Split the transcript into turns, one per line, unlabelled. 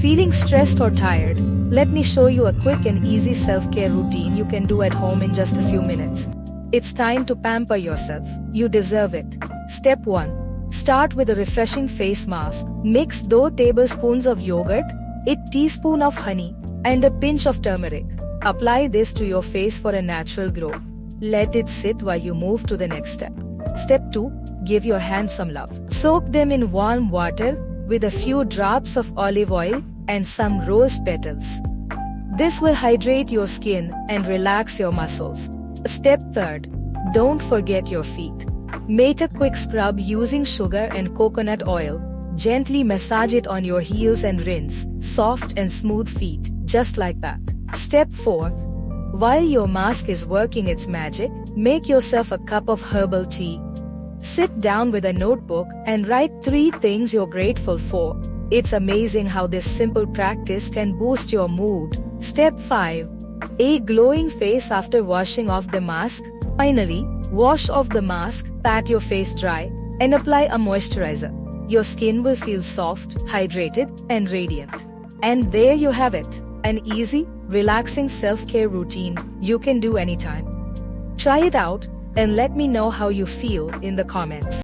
Feeling stressed or tired? Let me show you a quick and easy self-care routine you can do at home in just a few minutes. It's time to pamper yourself. You deserve it. Step 1. Start with a refreshing face mask. Mix 2 tablespoons of yogurt, a teaspoon of honey, and a pinch of turmeric. Apply this to your face for a natural glow. Let it sit while you move to the next step. Step 2. Give your hands some love. Soak them in warm water with a few drops of olive oil and some rose petals. This will hydrate your skin and relax your muscles. Step 3. Don't forget your feet. Make a quick scrub using sugar and coconut oil. Gently massage it on your heels and rinse. Soft and smooth feet, just like that. Step 4. While your mask is working its magic, make yourself a cup of herbal tea. Sit down with a notebook and write 3 things you're grateful for. It's amazing how this simple practice can boost your mood. Step 5. A glowing face after washing off the mask. Finally, wash off the mask, pat your face dry, and apply a moisturizer. Your skin will feel soft, hydrated, and radiant. And there you have it. An easy, relaxing self-care routine you can do anytime. Try it out and let me know how you feel in the comments.